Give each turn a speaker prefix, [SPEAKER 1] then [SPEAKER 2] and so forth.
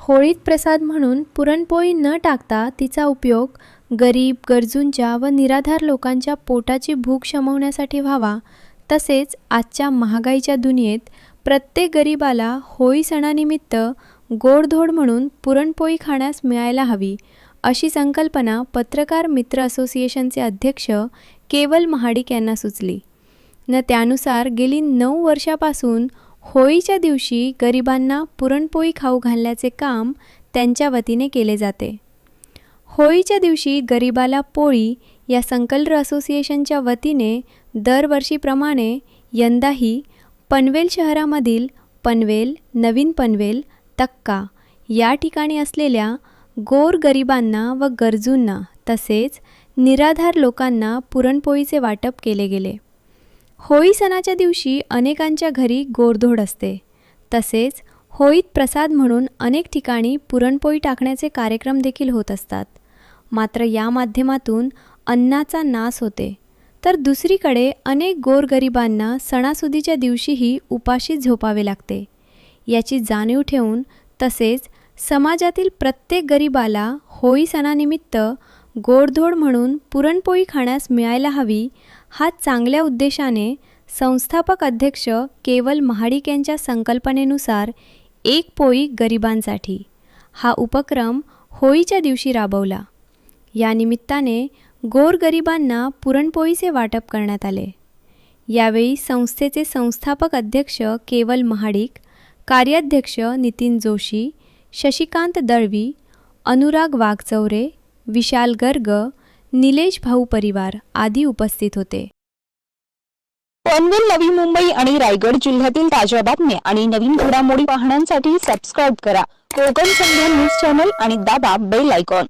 [SPEAKER 1] होळीत प्रसाद म्हणून पुरणपोळी न टाकता तिचा उपयोग गरीब, गरजूंच्या व निराधार लोकांच्या पोटाची भूक शमवण्यासाठी व्हावा, तसेच आजच्या महागाईच्या दुनियेत प्रत्येक गरीबाला होळी सणानिमित्त गोडधोड म्हणून पुरणपोळी खाण्यास मिळायला हवी, अशी संकल्पना पत्रकार मित्र असोसिएशनचे अध्यक्ष केवल महाडिक यांना सुचली. त्यानुसार गेली 9 वर्षापासून होळीच्या दिवशी गरिबांना पुरणपोळी खाऊ घालण्याचे काम त्यांच्या वतीने केले जाते. होळीच्या दिवशी गरिबाला पोळी या संकल्प असोसिएशनच्या वतीने दरवर्षीप्रमाणे यंदाही पनवेल शहरामधील पनवेल, नवीन पनवेल, तक्का या ठिकाणी असलेल्या गोरगरिबांना व गरजूंना तसेच निराधार लोकांना पुरणपोळीचे वाटप केले गेले. होळी सणाच्या दिवशी अनेकांच्या घरी गोडधोड असते. तसेच होळीत प्रसाद म्हणून अनेक ठिकाणी पुरणपोळी टाकण्याचे कार्यक्रम देखील होत असतात. मात्र या माध्यमातून अन्नाचा नाश होते, तर दुसरीकडे अनेक गोरगरिबांना सणासुदीच्या दिवशीही उपाशी झोपावे लागते. याची जाणीव ठेवून तसेच समाजातील प्रत्येक गरिबाला होळी सणानिमित्त गोडधोड म्हणून पुरणपोळी खाण्यास मिळायला हवी, हा चांगल्या उद्देशाने संस्थापक अध्यक्ष केवल महाडिक यांच्या संकल्पनेनुसार एक पोळी गरिबांसाठी हा उपक्रम होळीच्या दिवशी राबवला. या निमित्ताने गोरगरिबांना पुरणपोळीचे वाटप करण्यात आले. यावेळी संस्थेचे संस्थापक अध्यक्ष केवल महाडिक, कार्याध्यक्ष नितीन जोशी, शशिकांत दळवी, अनुराग वाघचौरे, विशाल गर्ग, निलेश भाऊ परिवार आदी उपस्थित होते.
[SPEAKER 2] पनवेल, नवी मुंबई आणि रायगड जिल्ह्यातील ताज्या बातम्या आणि नवीन घडामोडी पाहण्यासाठी सबस्क्राईब करा कोकण संध्या न्यूज चॅनल आणि दाबा बेल आयकॉन.